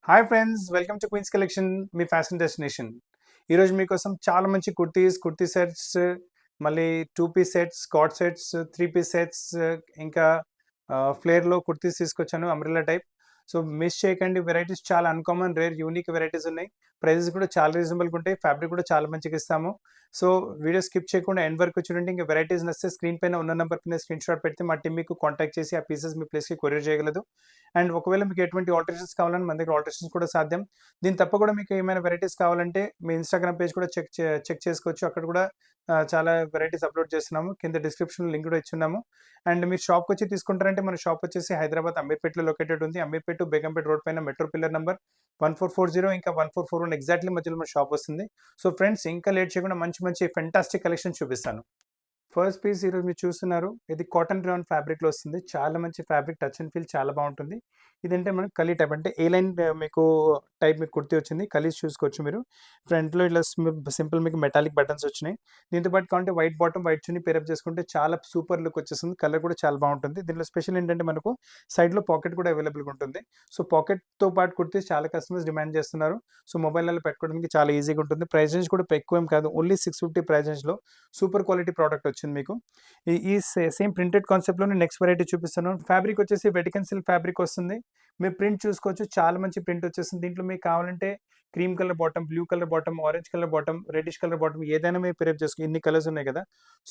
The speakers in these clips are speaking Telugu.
Hi friends, welcome to queens collection, మీ ఫ్యాషన్ డెస్టినేషన్. ఈరోజు మీకోసం చాలా మంచి కుర్తీ సెట్స్, మళ్ళీ 2 piece sets, cord sets, 3 piece sets, ఇంకా ఫ్లేర్లో కుర్తీస్ తీసుకొచ్చాను, అంబ్రెల్లా టైప్. సో మిస్ చేయకండి, వెరైటీస్ చాలా అన్కామన్, రేర్, యూనిక్ వెరైటీస్ ఉన్నాయి. ప్రైజెస్ కూడా చాలా రీజనబుల్గా ఉంటాయి, ఫ్యాబ్రిక్ కూడా చాలా మంచిగా ఇస్తాము. సో వీడియో స్కిప్ చేయకుండా ఎండ్ వరకు చూడండి. ఇంకా వెరైటీస్ నచ్చితే స్క్రీన్ పైన ఉన్న నెంబర్ పైన స్క్రీన్ షాట్ పెడితే మా టీం మీకు కాంటాక్ట్ చేసి ఆ పీసెస్ మీ ప్లేస్కి కొరియర్ చేయగలదు. అండ్ ఒకవేళ మీకు ఎటువంటి ఆల్టరేషన్స్ కావాలని మన దగ్గర ఆల్టరేషన్స్ కూడా సాధ్యం. దీని తప్ప కూడా మీకు ఏమైనా వెరైటీస్ కావాలంటే మీ ఇన్స్టాగ్రామ్ పేజ్ కూడా చెక్ చేసుకోవచ్చు. అక్కడ కూడా చాలా వెరైటీస్ అప్లోడ్ చేస్తున్నాము. కింద డిస్క్రిప్షన్లో లింక్ కూడా ఇచ్చున్నాము. అండ్ మీరు షాప్కి వచ్చి తీసుకుంటారంటే మన షాప్ వచ్చేసి హైదరాబాద్ అమీర్పేటలో లొకేటెడ్ ఉంది. అమీర్పేట టు బేగంపేట రోడ్ పైన మెట్రో పిల్లర్ నెంబర్ 1440 ఇంకా 1441 ఎగ్జాక్ట్లీ మధ్యలో మన షాప్ వస్తుంది. సో ఫ్రెండ్స్, ఇంకా లేట్ చేయకుండా మంచి మంచి ఫెంటాస్టిక్ కలెక్షన్ చూపిస్తాను. ఫస్ట్ పీస్ ఈరోజు మీరు చూస్తున్నారు, ఇది కాటన్ రియాన్ ఫ్యాబ్రిక్లో వస్తుంది. చాలా మంచి ఫ్యాబ్రిక్, టచ్ అండ్ ఫీల్ చాలా బాగుంటుంది. ఇదంటే మనకు కలీ టైప్, అంటే ఏ లైన్ మీకు టైప్ మీకు కుర్తీ వచ్చింది. కలీస్ చూసుకోవచ్చు మీరు. ఫ్రంట్లో ఇట్లా సింపుల్ మీకు మెటాలిక్ బటన్స్ వచ్చినాయి. దీంతో పాటు కావాలంటే వైట్ బాటమ్, వైట్ చున్నీ పేరప్ చేసుకుంటే చాలా సూపర్ లుక్ వచ్చేస్తుంది. కలర్ కూడా చాలా బాగుంటుంది. దీంట్లో స్పెషల్ ఏంటంటే మనకు సైడ్లో పాకెట్ కూడా అవైలబుల్గా ఉంటుంది. సో పాకెట్తో పాటు కుర్తీస్ చాలా కస్టమర్స్ డిమాండ్ చేస్తున్నారు. సో మొబైల్లో పెట్టుకోవడానికి చాలా ఈజీగా ఉంటుంది. ప్రైస్ రేంజ్ కూడా ఎక్కువ ఏం కాదు, ఓన్లీ 650 ప్రైస్ రేంజ్లో సూపర్ క్వాలిటీ ప్రోడక్ట్ వచ్చింది మీకు. ఈ సేమ్ ప్రింటెడ్ కాన్సెప్ట్లోనే నెక్స్ట్ వెరైటీ చూపిస్తాను. ఫ్యాబ్రిక్ వచ్చేసి వెటికన్ సిల్క్ ఫ్యాబ్రిక్ వస్తుంది. మీరు ప్రింట్ చూసుకోవచ్చు, చాలా మంచి ప్రింట్ వచ్చేస్తుంది. దీంట్లో మీకు కావాలంటే cream colour bottom, blue colour bottom, orange colour bottom, reddish colour bottom, ఏదైనా మీరు పేరప్ చేసుకో. ఇన్ని కలర్స్ ఉన్నాయి కదా.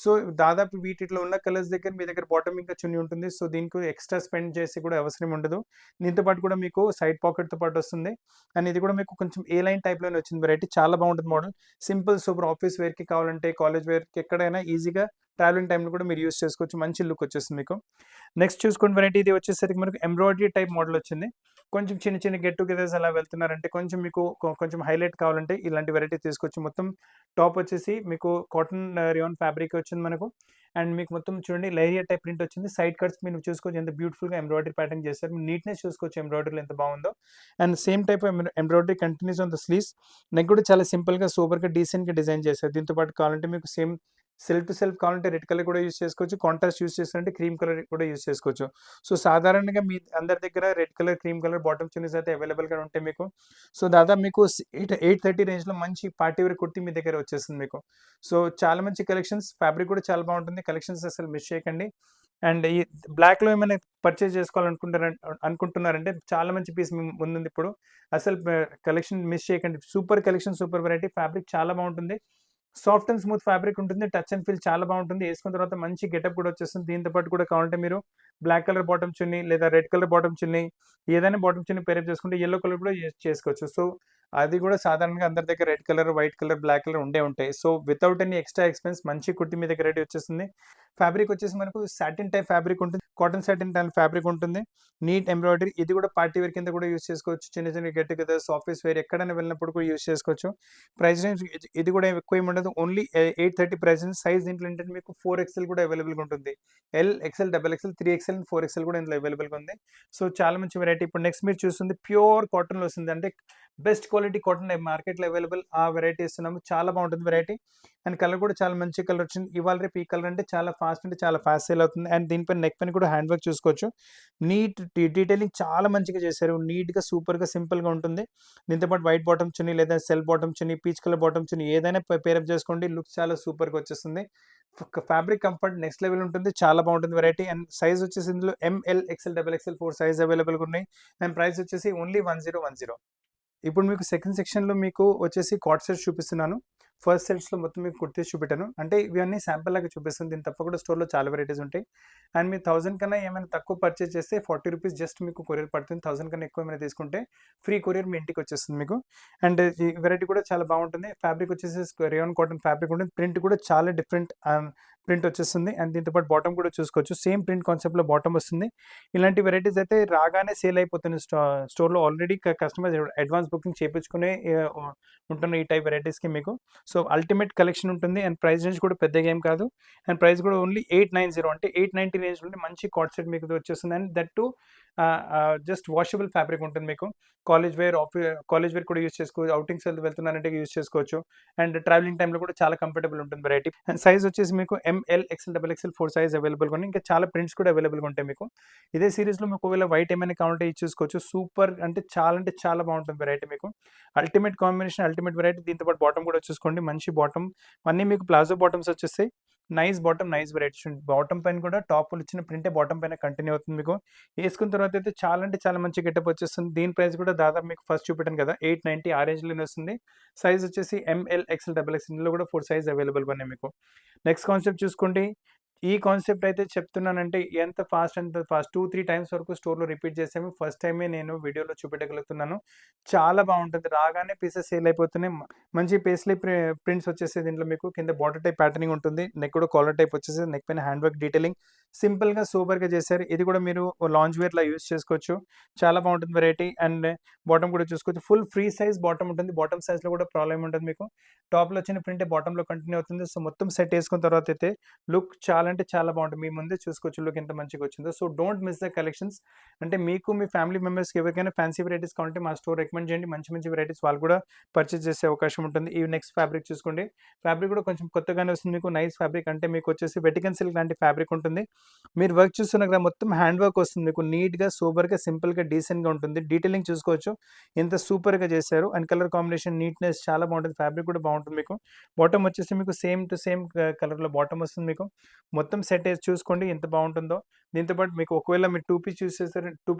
సో దాదాపు వీటిలో ఉన్న కలర్స్ దగ్గర మీ దగ్గర బాటమ్ ఇంకా చున్నీ ఉంటుంది. సో దీనికి ఎక్స్ట్రా స్పెండ్ చేసి కూడా అవసరం ఉండదు. దీంతో పాటు కూడా మీకు సైడ్ పాకెట్తో పాటు వస్తుంది. అండ్ ఇది కూడా మీకు కొంచెం ఏ లైన్ టైప్లోనే వచ్చింది వెరైటీ. చాలా బాగుంటుంది మోడల్. సింపుల్ సూపర్ ఆఫీస్ వేర్కి కావాలంటే, కాలేజ్ వేర్కి, ఎక్కడైనా ఈజీగా ట్రావెలింగ్ టైంలో కూడా మీరు యూస్ చేసుకోవచ్చు. మంచి లుక్ వచ్చేస్తుంది మీకు. నెక్స్ట్ చూసుకున్న వెరైటీ ఇది వచ్చేసరికి మనకు ఎంబ్రాయిడరీ టైప్ మోడల్ వచ్చింది. కొంచెం చిన్న చిన్న గెట్ టుగెదర్స్ అలా వెళ్తున్నారంటే, కొంచెం మీకు కొంచెం హైలైట్ కావాలంటే ఇలాంటి వెరైటీ తీసుకోవచ్చు. మొత్తం టాప్ వచ్చేసి మీకు కాటన్ రియాన్ ఫ్యాబ్రిక్ వచ్చింది మనకు. అండ్ మీకు మొత్తం చూడండి లేరియర్ టైప్ ప్రింట్ వచ్చింది. సైడ్ కట్స్ మీరు చూసుకోవచ్చు, ఎంత బ్యూటిఫుల్గా ఎంబ్రాయిడరీ ప్యాటర్న్ చేశారు. నీట్నెస్ చూసుకోవచ్చు ఎంబ్రాయిడరీలో ఎంత బాగుందో. And same type embroidery continuous on the sleeves. Neck కూడా చాలా సింపుల్గా సూపర్గా డీసెంట్గా డిజైన్ చేశారు. దీంతో పాటు కావాలంటే మీకు సేమ్ సెల్ఫ్ టు సెల్ఫ్ కావాలంటే రెడ్ కలర్ కూడా యూస్ చేసుకోవచ్చు. కాంట్రాస్ట్ యూస్ చేస్తారంటే క్రీమ్ కలర్ కూడా యూస్ చేసుకోవచ్చు. సో సాధారణంగా మీ అందరి దగ్గర red colour, cream colour bottom chunnis అయితే అవైలబుల్గా ఉంటాయి మీకు. సో దాదాపు మీకు 830 రేంజ్లో మంచి పార్టీ వేర్ కుర్తీ మీ దగ్గర వచ్చేస్తుంది మీకు. సో చాలా మంచి కలెక్షన్స్, ఫ్యాబ్రిక్ కూడా చాలా బాగుంటుంది. కలెక్షన్స్ అసలు మిస్ చేయకండి. అండ్ ఈ బ్లాక్లో ఏమైనా పర్చేస్ అనుకుంటున్నారంటే చాలా మంచి పీస్ ముందుంది ఇప్పుడు. అసలు కలెక్షన్ మిస్ చేయకండి. Super collection, super variety. Fabric చాలా బాగుంటుంది. సాఫ్ట్ అండ్ స్మూత్ ఫ్యాబ్రిక్ ఉంటుంది. టచ్ అండ్ ఫీల్ చాలా బాగుంటుంది. వేసుకున్న తర్వాత మంచి గెటప్ కూడా వచ్చేస్తుంది. దీంతో పాటు కూడా కావాలంటే మీరు బ్లాక్ కలర్ బాటమ్ చున్నీ లేదా రెడ్ కలర్ బాటమ్ చున్నీ, ఏదైనా బాటమ్ చున్నీ పేరప్ చేసుకుంటే యెల్లో కలర్ కూడా చేసుకోవచ్చు. సో అది కూడా సాధారణంగా అందరి దగ్గర red colour, white colour, black colour ఉంటాయి. So without any extra expense మంచి కుర్తి మీ దగ్గర రెడీ వచ్చేస్తుంది. ఫ్యాబ్రిక్ వచ్చేసి మనకు సాటిన్ టైప్ ఫ్యాబ్రిక్ ఉంటుంది. కాటన్ సాటిన్ టైప్ ఫ్యాబ్రిక్ ఉంటుంది. Neat embroidery. ఇది కూడా పార్టీ వేర్ కింద కూడా యూస్ చేసుకోవచ్చు. చిన్న చిన్న గెట్ టుగెదర్స్, ఆఫీస్ వేర్, ఎక్కడైనా వెళ్ళినప్పుడు కూడా యూస్ చేసుకోవచ్చు. ప్రైస్ రేంజ్ ఇది కూడా ఎక్కువ ఏమి ఉండదు, ఓన్లీ 830 ప్రైస్ రేంజ్. సైజ్ దీంట్లో ఏంటంటే మీకు 4XL కూడా అవైలబుల్గా ఉంటుంది. L, XL, double XL, 3XL, 4XL కూడా ఇందులో అవైలబుల్గా ఉంది. సో చాలా మంచి వెరైటీ. ఇప్పుడు నెక్స్ట్ మీరు చూస్తుంది ప్యూర్ కాటన్లో వస్తుంది. అంటే బెస్ట్ క్వాలిటీ కాటన్ మార్కెట్లో అవైలబుల్ ఆ వెరైటీ ఇస్తున్నాము. చాలా బాగుంటుంది వెరైటీ. అండ్ కలర్ కూడా చాలా మంచి కలర్ వచ్చింది. ఇవాళ రేపు ఈ కలర్ అంటే చాలా ఫాస్ట్ సేల్ అవుతుంది. అండ్ దీనిపైన నెక్ పైన కూడా హ్యాండ్ వర్క్ చూసుకోవచ్చు. నీట్ డీటెయిలింగ్ చాలా మంచిగా చేశారు. నీట్గా, సూపర్గా, సింపుల్గా ఉంటుంది. దీంతో పాటు వైట్ బాటమ్ చున్నీ లేదా సెల్ బాటమ్ చున్నీ, పీచ్ కలర్ బాటమ్ చున్నీ, ఏదైనా పేరప్ చేసుకోండి. లుక్ చాలా సూపర్గా వచ్చేస్తుంది. ఫ్యాబ్రిక్ కంఫర్ట్ నెక్స్ట్ లెవెల్ ఉంటుంది. చాలా బాగుంటుంది వెరైటీ. అండ్ సైజ్ వచ్చేసి ఇందులో ML, XL, XXL, 4 సైజ్ అవైలబుల్గా ఉన్నాయి. అండ్ ప్రైస్ వచ్చేసి ఓన్లీ 1010. ఇప్పుడు మీకు సెకండ్ సెక్షన్లో మీకు వచ్చేసి కార్డ్ సెట్స్ చూపిస్తున్నాను. ఫస్ట్ సెట్స్లో మొత్తం మీకు కుర్తీస్ చూపెట్టాను. అంటే ఇవన్నీ శాంపుల్ లాగా చూపిస్తుంది. దీని తప్ప కూడా స్టోర్లో చాలా వెరైటీస్ ఉంటాయి. అండ్ మీరు 1000 కన్నా ఏమైనా తక్కువ పర్చేస్ చేస్తే 40 రూపీస్ జస్ట్ మీకు కొరియర్ పడుతుంది. 1000 కన్నా ఎక్కువ ఏమైనా తీసుకుంటే ఫ్రీ కొరియర్ మీ ఇంటికి వచ్చేస్తుంది మీకు. అండ్ ఈ వెరైటీ కూడా చాలా బాగుంటుంది. ఫ్యాబ్రిక్ వచ్చేసి రియాన్ కాటన్ ఫ్యాబ్రిక్ ఉంటుంది. ప్రింట్ కూడా చాలా డిఫరెంట్ ప్రింట్ వచ్చేస్తుంది. అండ్ దీంతో పాటు బాటమ్ కూడా చూసుకోవచ్చు. సేమ్ ప్రింట్ కాన్సెప్ట్లో బాటమ్ వస్తుంది. ఇలాంటి వెరైటీస్ అయితే రాగానే సేల్ అయిపోతుంది స్టోర్లో. ఆల్రెడీ కస్టమర్స్ అడ్వాన్స్ బుకింగ్ చేయించుకునే ఉంటున్న ఈ టైప్ వెరైటీస్కి మీకు. సో అల్టిమేట్ కలెక్షన్ ఉంటుంది. అండ్ ప్రైస్ రేంజ్ కూడా పెద్దగా ఏం కాదు. అండ్ ప్రైస్ కూడా ఓన్లీ 890, అంటే 890 రేంజ్ నుండి మంచి కార్డ్ సెట్ మీకు వచ్చేస్తుంది. And that to just washable fabric ఉంటుంది మీకు. కాలేజ్ వేర్ కూడా యూస్ చేసుకోవచ్చు. అవుటింగ్స్ వెళ్తున్నారంటే యూస్ చేసుకోవచ్చు. అండ్ ట్రావెలింగ్ టైంలో కూడా చాలా కంఫర్టబుల్ ఉంటుంది వెరైటీ. అండ్ సైజ్ వచ్చేసి మీకు ML XL double XL 4 size అవైలబుల్గా ఉన్నాయి. ఇంకా చాలా ప్రింట్స్ కూడా అవైలబుల్గా ఉంటాయి మీకు. ఇదే సిరీస్లో మీకు ఒకవేళ వైట్ ఏమైనా కావాలంటే ఇది చూసుకోవచ్చు. సూపర్ అంటే చాలా బాగుంటుంది వెరైటీ మీకు. Ultimate combination, ultimate variety. దీంతో పాటు బాటమ్ కూడా చూసుకోండి, మంచి బాటమ్. అన్నీ మీకు ప్లాజో బాటమ్స్ వచ్చేస్తాయి. Nice bottom, nice variety. Bottom పైన కూడా టాప్ ఇచ్చిన ప్రింటే బాటమ్ పైన కంటిన్యూ అవుతుంది మీకు. వేసుకున్న తర్వాత అయితే చాలా మంచి గెటప్ వచ్చేస్తుంది. దీని ప్రైస్ కూడా దాదాపు మీకు ఫస్ట్ చూపెట్టాను కదా 890 ఆ రేంజ్లోనే వస్తుంది. సైజ్ వచ్చేసి ఎంఎల్ ఎక్స్ఎల్ డబల్ ఎక్స్ఎల్లో కూడా 4 సైజ్ అవైలబుల్గా ఉన్నాయి మీకు. నెక్స్ట్ కాన్సెప్ట్ చూసుకోండి. ఈ కాన్సెప్ట్ అయితే చెప్తున్నానంటే ఎంత ఫాస్ట్ 2-3 టైమ్స్ వరకు స్టోర్లో రిపీట్ చేసాము. ఫస్ట్ టైమే నేను వీడియోలో చూపెట్టగలుగుతున్నాను. చాలా బాగుంటుంది. రాగానే పీసెస్ సేల్ అయిపోతున్నాయి. మంచి పేస్లీ ప్రింట్స్ వచ్చేసి దీంట్లో మీకు కింద బార్డర్ టైప్ ప్యాటర్నింగ్ ఉంటుంది. నెక్ కూడా కాలర్ టైప్ వచ్చేసి నెక్ పైన హ్యాండ్ వర్క్ డీటెయిలింగ్ సింపుల్గా సూపర్గా చేశారు. ఇది కూడా మీరు లాంజ్ వేర్లా యూజ్ చేసుకోవచ్చు. చాలా బాగుంటుంది వెరైటీ. అండ్ బాటమ్ కూడా చూసుకోవచ్చు. ఫుల్ ఫ్రీ సైజ్ బాటమ్ ఉంటుంది. బాటమ్ సైజ్లో కూడా ప్రాబ్లం ఉంటుంది మీకు. టాప్లో వచ్చిన ప్రింటే బాటంలో కంటిన్యూ అవుతుంది. సో మొత్తం సెట్ వేసుకున్న తర్వాత అయితే లుక్ చాలా బాగుంటుంది. మీ ముందే చూసుకోవచ్చు లుక్ ఎంత మంచిగా వచ్చిందో. So don't miss the collections. అంటే మీకు మీ ఫ్యామిలీ మెంబర్స్కి ఎవరికైనా ఫ్యాన్సీ వెరైటీస్ కావాలంటే మా స్టోర్ రికమెండ్ చేయండి. మంచి వెరైటీస్ వాళ్ళు కూడా పర్చేస్ చేసే అవకాశం ఉంటుంది. ఈ నెక్స్ట్ ఫ్యాబ్రిక్ చూసుకోండి. ఫ్యాబ్రిక్ కూడా కొంచెం కొత్తగానే వస్తుంది మీకు. Nice fabric. అంటే మీకు వచ్చేసి వెటికన్ సిల్క్ లాంటి ఫ్యాబ్రిక్ ఉంటుంది. మీరు వర్క్ చూస్తున్న కదా మొత్తం హ్యాండ్ వర్క్ వస్తుంది మీకు. నీట్గా సూపర్గా సింపుల్గా డీసెంట్గా ఉంటుంది. డీటెయిలింగ్ చూసుకోవచ్చు ఎంత సూపర్గా చేశారు. అండ్ కలర్ కాంబినేషన్ నీట్నెస్ చాలా బాగుంటుంది. ఫ్యాబ్రిక్ కూడా బాగుంటుంది మీకు. బాటమ్ వచ్చేసి మీకు సేమ్ టు సేమ్ కలర్లో బాటమ్ వస్తుంది మీకు. మొత్తం సెట్ వేసి చూసుకోండి ఎంత బాగుంటుందో. దీంతో పాటు మీకు ఒకవేళ మీరు 2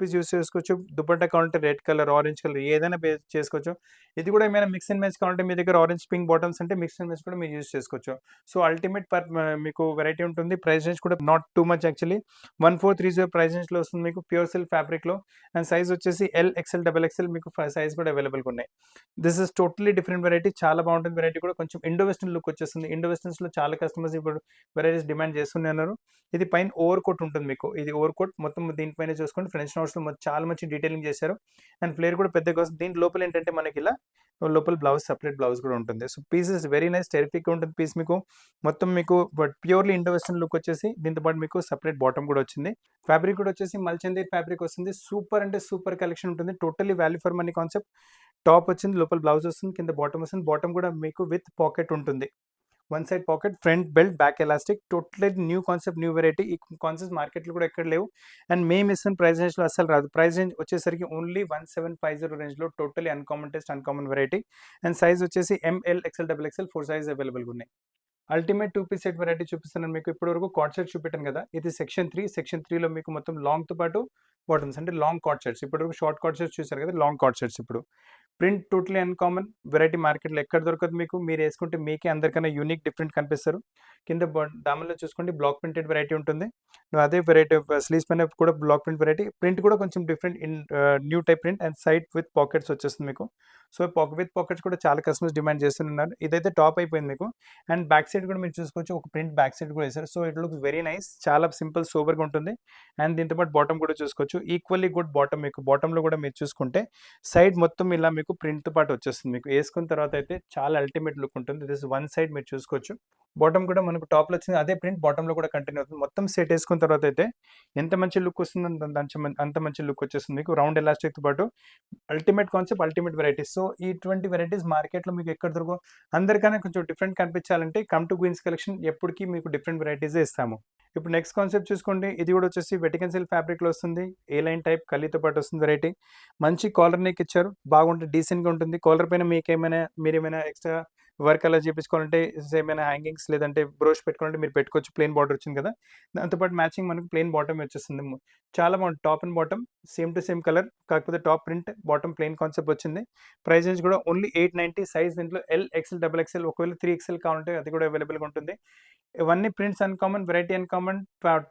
పీస్ యూస్ చేసుకోవచ్చు. దుపట్టా కావాలంటే రెడ్ కలర్, ఆరెంజ్ కలర్ ఏదైనా చేసుకోవచ్చు. ఇది కూడా ఏమైనా మిక్స్ అండ్ మ్యాచ్ కావాలంటే మీ దగ్గర ఆరెంజ్ పింక్ బాటమ్స్ అంటే మిక్స్ అండ్ మ్యాచ్ కూడా మీరు యూస్ చేసుకోవచ్చు. సో అల్టిమేట్ మీకు వెరైటీ ఉంటుంది. ప్రైస్ రేంజ్ కూడా not too much actually. 1430 price రేంజ్లో వస్తుంది మీకు. ప్యూర్ సిల్క్ ఫ్యాబ్రిక్లో. అండ్ సైజ్ వచ్చేసి ఎల్ ఎక్స్ఎల్ డబల్ ఎక్స్ఎల్ మీకు సైజ్ కూడా అవైలబుల్గా ఉన్నాయి. This is totally different variety. చాలా బాగుంటుంది వెరైటీ కూడా. కొంచెం ఇండో వెస్టర్న్ లుక్ వచ్చేస్తుంది. ఇండో వెస్టర్న్స్లో చాలా కస్టమర్స్ ఇప్పుడు వెరైటీస్ డిమాండ్ చేస్తున్నారు. ఇది పైన ఓవర్ కోట్ ఉంటుంది మీకు. ఇది ఓవర్ కోట్ మొత్తం దీనిపైన చూసుకోండి. ఫ్రెంచ్ నోట్స్లో చాలా మంచి డీటెయిలింగ్ చేశారు. అండ్ ఫ్లేర్ కూడా పెద్దగా వస్తుంది. దీని లోపల ఏంటంటే మనకి ఇలా లోపల సపరేట్ బ్లౌజ్ కూడా ఉంటుంది. So piece is very nice, terrific ఉంటుంది పీస్ మీకు. మొత్తం మీకు ప్యూర్లీ ఇండో వెస్టర్న్ లుక్ వచ్చేసి దీంతో పాటు మీకు సపరేట్ బాటమ్ కూడా వచ్చింది. ఫ్యాబ్రిక్ కూడా వచ్చేసి మల్చందేర్ ఫ్యాబ్రిక్ వస్తుంది. సూపర్ అంటే సూపర్ కలెక్షన్ ఉంటుంది. Totally value for money concept. Top వచ్చింది, లోపల బ్లౌజ్ వస్తుంది, కింద బాటమ్ వస్తుంది. బాటమ్ కూడా మీకు విత్ పాకెట్ ఉంటుంది. One side pocket, front belt, back elastic. Totally new concept, new variety. ఈ కాన్సెప్ట్ మార్కెట్లో కూడా ఎక్కడ లేవు. అండ్ మేము ఇస్తున్న ప్రైస్ రేంజ్లో అసలు రాదు. ప్రైస్ రేంజ్ వచ్చేసరికి ఓన్లీ 1750 రేంజ్లో totally uncommon taste, uncommon variety. And size వచ్చేసి M L XL double XL 4 size అవైలబుల్గా ఉన్నాయి. అల్టిమేట్ 2 పీస్ సెట్ వెరైటీ చూపిస్తున్నాను మీకు. ఇప్పటివరకు కార్డ్ సెట్ చూపెట్టాను కదా. ఇది సెక్షన్ 3. సెక్షన్ 3లో మీకు మొత్తం లాంగ్తో పాటు బాటమ్స్ అంటే లాంగ్ కార్డ్ సెట్స్. ఇప్పటివరకు షార్ట్ కార్డ్ సెట్స్ చూసారు కదా, లాంగ్ కార్డ్ సెట్స్. ఇప్పుడు ప్రింట్ టోటలీ అన్కామన్ వెరైటీ. మార్కెట్లో ఎక్కడ దొరకదు మీకు. మీరు వేసుకుంటే మీకే అందరికన్నా యూనిక్, డిఫరెంట్ కనిపిస్తారు. కింద దామల్లో చూసుకోండి బ్లాక్ ప్రింటెడ్ వెరైటీ ఉంటుంది. అదే వెరైటీ స్లీవ్స్ పైన కూడా బ్లాక్ ప్రింట్ వెరైటీ. ప్రింట్ కూడా కొంచెం different, new type print. And side with pockets వచ్చేస్తుంది మీకు. సో విత్ పాకెట్స్ కూడా చాలా కస్టమర్స్ డిమాండ్ చేస్తున్నారు. ఇదైతే టాప్ అయిపోయింది మీకు. అండ్ బ్యాక్ సైడ్ కూడా మీరు చూసుకోవచ్చు, ఒక ప్రింట్ బ్యాక్ సైడ్ కూడా వేశారు. So it looks very nice. చాలా సింపుల్ సూపర్గా ఉంటుంది. అండ్ దీంతో పాటు బాటమ్ కూడా చూసుకోవచ్చు. ఈక్వల్లీ గుడ్ బాటమ్ మీకు. బాటంలో కూడా మీరు చూసుకుంటే సైడ్ మొత్తం ఇలా మీకు ప్రింట్తో పాటు వచ్చేస్తుంది మీకు. వేసుకున్న తర్వాత అయితే చాలా అల్టిమేట్ లుక్ ఉంటుంది. దిస్ వన్ సైడ్ మీరు చూసుకోవచ్చు. బాటమ్ కూడా మనకు టాప్లో వచ్చింది అదే ప్రింట్, బాటంలో కూడా కంటిన్యూ అవుతుంది. మొత్తం సెట్ వేసుకున్న తర్వాత అయితే ఎంత మంచి లుక్ వస్తుంది అంత మంచి లుక్ వచ్చేస్తుంది మీకు. రౌండ్ ఎలాస్టిక్తో పాటు ultimate concept, ultimate varieties. So ఇటువంటి వెరైటీస్ మార్కెట్లో మీకు ఎక్కడ దొరకవు. అందరికన్నా కొంచెం డిఫరెంట్ కనిపించాలంటే కమ్ టు క్వీన్స్ కలెక్షన్. ఎప్పటికీ మీకు డిఫరెంట్ వెరైటీసే ఇస్తాము. ఇప్పుడు నెక్స్ట్ కాన్సెప్ట్ చూసుకోండి. ఇది కూడా వచ్చేసి వెటికన్ సిల్క్ ఫ్యాబ్రిక్లో వస్తుంది. ఏ లైన్ టైప్ కలీతో పాటు వస్తుంది వెరైటీ. మంచి కాలర్ నెక్ ఇచ్చారు. బాగుంటుంది, డీసెంట్గా ఉంటుంది. కాలర్ పైన మీరేమైనా ఎక్స్ట్రా వర్క్ అలా చేయించుకోవాలంటే ఏమైనా హ్యాంగింగ్స్ లేదంటే బ్రోష్ పెట్టుకోవాలంటే మీరు పెట్టుకోవచ్చు. ప్లెయిన్ బార్డర్ వచ్చింది కదా, దాంతోపాటు మ్యాచింగ్ మనకు ప్లెయిన్ బాటమ్ వచ్చేస్తుంది. చాలా బాగుంది. Top and bottom same to same colour, కాకపోతే top print, bottom plain concept వచ్చింది. ప్రైస్ రేంజ్ కూడా ఓన్లీ 890. సైజ్ దీంట్లో ఎల్ ఎక్స్ఎల్ డబల్ ఎక్స్ఎల్, ఒకవేళ 3XL కావాలంటే అది కూడా అవైలబుల్గా ఉంటుంది. ఇవన్నీ prints uncommon, variety uncommon.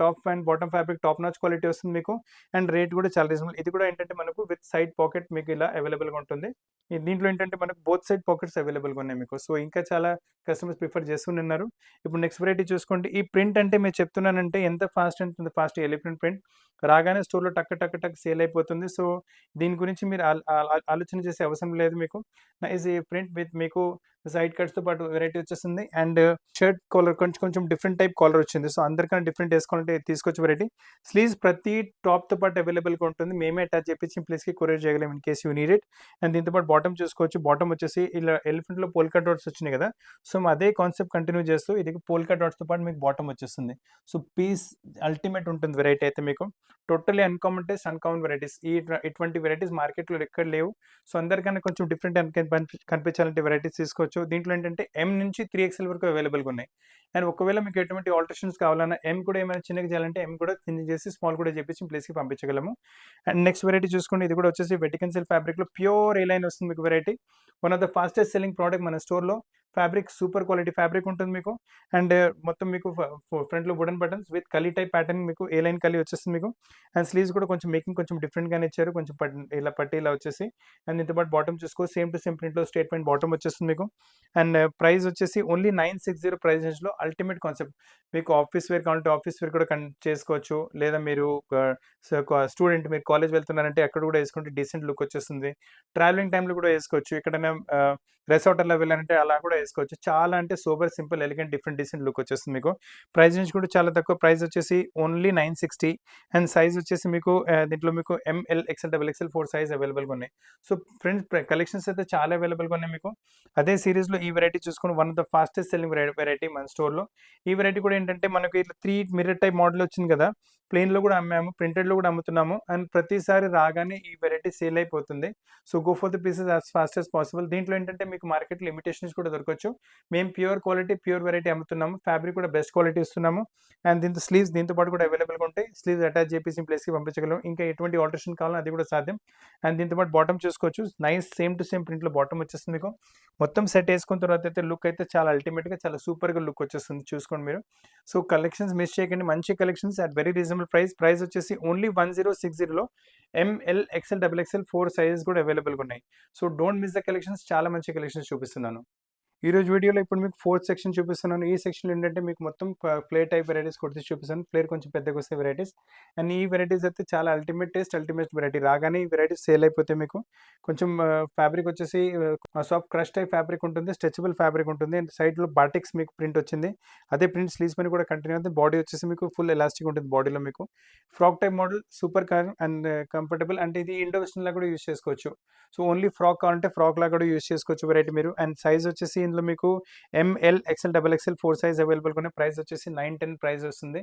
Top and bottom fabric top notch quality వస్తుంది మీకు. అండ్ రేట్ కూడా చాలా రీజనబుల్. ఇది కూడా ఏంటంటే మనకు విత్ సైడ్ పాకెట్ మీకు ఇలా అవైలబుల్గా ఉంటుంది. దీంట్లో ఏంటంటే మనకు బోత్ సైడ్ పాకెట్స్ అవైలబుల్గా ఉన్నాయి మీకు. సో ఇంకా చాలా కస్టమర్స్ ప్రిఫర్ చేస్తున్నారు. ఇప్పుడు నెక్స్ట్ వెరైటీ చూసుకోండి. ఈ ప్రింట్ అంటే మీరు చెప్తున్నానంటే ఎంత ఫాస్ట్ అంటే ఫాస్ట్. ఎలిఫెంట్ ప్రింట్ రాగానే స్టోర్లో టక్ సేల్ అయిపోతుంది. సో దీని గురించి మీరు ఆలోచన చేసే అవసరం లేదు మీకు. ఈ ప్రింట్ విత్ మీకు సైడ్ కట్స్తో పాటు వెరైటీ వచ్చేస్తుంది. అండ్ షర్ట్ కాలర్ కొంచెం డిఫరెంట్ టైప్ కాలర్ వచ్చింది. సో అందరికన్నా డిఫరెంట్ వేసుకోవాలంటే తీసుకోవచ్చు వెరైటీ. స్లీవ్స్ ప్రతి టాప్తో పాటు అవైలబుల్గా ఉంటుంది. మేమే అటాచ్ చేపించి ప్లేస్కి కొరియర్ చేయగలం in case you need it. And దీంతో పాటు బాటమ్ చూసుకోవచ్చు. బాటమ్ వచ్చేసి ఇలా ఎలిఫెంట్లో పోల్కా డాట్స్ వచ్చినాయి కదా, సో అదే కాన్సెప్ట్ కంటిన్యూ చేస్తూ ఇది పోల్కా డాట్స్తో పాటు మీకు బాటమ్ వచ్చేస్తుంది. సో పీస్ అల్టిమేట్ ఉంటుంది వెరైటీ అయితే మీకు. Totally uncommon taste, uncommon varieties. ఇటువంటి వెరైటీస్ మార్కెట్లో ఎక్కడ లేవు. సో అందరికన్నా కొంచెం డిఫరెంట్ కనిపించాలంటే వెరైటీస్ తీసుకోవచ్చు. దీంట్లో ఏంటంటే ఎం నుంచి 3XL వరకు అవైలబుల్గా ఉన్నాయి. అండ్ ఒకవేళ మీకు ఎటువంటి ఆల్టరేషన్స్ కావాలన్నా ఎం కూడా ఏమైనా చిన్నగా చేయాలంటే ఎం కూడా చిన్న చేసి స్మాల్ కూడా చేపించి ప్లేస్కి పంపించగలము. అండ్ నెక్స్ట్ వెరైటీ చూసుకోండి. ఇది కూడా వచ్చేసి వెటికన్ సిల్క్ ఫ్యాబ్రిక్లో ప్యూర్ ఏ లైన్ వస్తుంది మీకు variety. One of the fastest selling product మన స్టోర్లో. ఫ్యాబ్రిక్ సూపర్ క్వాలిటీ ఫ్యాబ్రిక్ ఉంటుంది మీకు. అండ్ మొత్తం మీకు ఫ్రంట్లో వుడెన్ బటన్స్ విత్ కలీ టైప్ ప్యాటర్న్ మీకు ఏ లైన్ కలీ వచ్చేస్తుంది మీకు. అండ్ స్లీవ్స్ కూడా కొంచెం మేకింగ్ కొంచెం డిఫరెంట్గానే ఇచ్చారు, కొంచెం ఇలా పట్టి ఇలా వచ్చేసి. అండ్ దీంతో పాటు బాటమ్ చూసుకో సేమ్ టు సేమ్ ప్రింట్లో స్ట్రేట్ పాయింట్ బాటమ్ వచ్చేస్తుంది మీకు. అండ్ ప్రైస్ వచ్చేసి ఓన్లీ 960 ప్రైస్ రేంజ్లో. Ultimate concept. మీకు ఆఫీస్ వేర్ కావాలంటే ఆఫీస్ వేర్ కూడా చేసుకోవచ్చు, లేదా మీరు స్టూడెంట్ మీరు కాలేజ్ వెళ్తున్నారంటే అక్కడ కూడా వేసుకుంటే డీసెంట్ లుక్ వచ్చేస్తుంది. ట్రావెలింగ్ టైంలో కూడా వేసుకోవచ్చు. ఎక్కడైనా రిసార్ట్లో వెళ్ళాలంటే అలా కూడా వేసుకోవచ్చు. చాలా అంటే super simple elegant different decent look వచ్చేస్తుంది మీకు. ప్రైస్ రేంజ్ కూడా చాలా తక్కువ. ప్రైస్ వచ్చేసి ఓన్లీ 960. అండ్ సైజ్ వచ్చేసి మీకు దీంట్లో మీకు ML XL XXL 4 సైజ్ అవైలబుల్గా ఉన్నాయి. సో ఫ్రెండ్స్ కలెక్షన్స్ అయితే చాలా అవైలబుల్గా ఉన్నాయి మీకు. అదే సిరీస్లో ఈ వెరైటీ చూసుకుని one of the fastest selling variety మన స్టోర్లో. ఈ వెరైటీ కూడా ఏంటంటే మనకి ఇట్లా 3 మిర్రర్ టైప్ మోడల్ వచ్చింది కదా, ప్లెయిన్లో కూడా అమ్మాము, ప్రింటెడ్లో కూడా అమ్ముతున్నాము. అండ్ ప్రతిసారి రాగానే ఈ వెరైటీ సేల్ అయిపోతుంది. So go for the pieces as fast as possible. దీంట్లో ఏంటంటే మీకు మార్కెట్లో ఇమిటేషన్స్ కూడా దొరకవచ్చు. మేము ప్యూర్ క్వాలిటీ ప్యూర్ వెరైటీ అమ్ముతున్నాము. ఫ్యాబ్రిక్ కూడా బెస్ట్ క్వాలిటీ ఇస్తున్నాము. అండ్ దీంతో స్లీవ్స్ దీంతో పాటు కూడా అవైలబుల్గా ఉంటాయి. స్లీవ్స్ అటాచ్ చేసి ప్లేస్కి పంపించగలం. ఇంకా ఎటువంటి ఆల్టరేషన్ కావాలో అది కూడా సాధ్యం. అండ్ దీంతో పాటు బాటమ్ చూసుకోవచ్చు. నైస్ సేమ్ టు సేమ్ ప్రింట్లో బాటమ్ వచ్చేస్తుంది మీకు. మొత్తం సెట్ వేసుకున్న తర్వాత అయితే లుక్ అయితే చాలా అల్టిమేట్గా చాలా సూపర్గా లుక్ వచ్చేస్తుంది. చూసుకోండి మీరు. సో కలెక్షన్స్ మిస్ చేయకండి. మంచి collections at very reasonable price. Price వచ్చేసి ఓన్లీ 1060లో ML XL XXL 4 సైజెస్ కూడా అవైలబుల్గా ఉన్నాయి. So don't miss the collections. చాలా మంచి కలెక్షన్స్ చూపిస్తున్నాను. ఈరోజు వీడియోలో ఇప్పుడు మీకు 4th సెక్షన్ చూపిస్తున్నాను. ఈ సెక్షన్లో ఏంటంటే మీకు మొత్తం ఫ్లేర్ టైప్ వెరైటీస్ కొట్టి చూపిస్తాను. ఫ్లేర్ కొంచెం పెద్దగా వస్తే వెరైటీస్. అండ్ ఈ వెరైటీస్ అయితే చాలా అల్టిమేట్ టేస్ట్, అల్టిమేట్ వెరైటీ. రాగానే ఈ వెరైటీస్ సేల్ అయిపోతే మీకు కొంచెం ఫ్యాబ్రిక్ వచ్చేసి సాఫ్ట్ క్రష్ టైప్ ఫ్యాబ్రిక్ ఉంటుంది, స్ట్రెచబుల్ ఫ్యాబ్రిక్ ఉంటుంది. అండ్ సైడ్లో బాటిక్స్ మీకు ప్రింట్ వచ్చింది. అదే ప్రింట్ స్లీవ్స్ పైన కూడా కంటిన్యూ అవుతుంది. బాడీ వచ్చేసి మీకు ఫుల్ ఎలాస్టిక్ ఉంటుంది బాడీలో మీకు. Frock type model super car and comfortable. అంటే ఇది ఇండో వెస్టర్న్ లా కూడా యూస్ చేసుకోవచ్చు. సో ఓన్లీ ఫ్రాక్ కావాలంటే ఫ్రాక్ లా కూడా యూస్ చేసుకోవచ్చు వెరైటీ మీరు. అండ్ సైజ్ వచ్చేసి ఇందులో మీకు ML XL XXL 4 సైజ్ అవైలబుల్గా ఉన్నాయి. ప్రైస్ వచ్చేసి 910 ప్రైస్ వస్తుంది.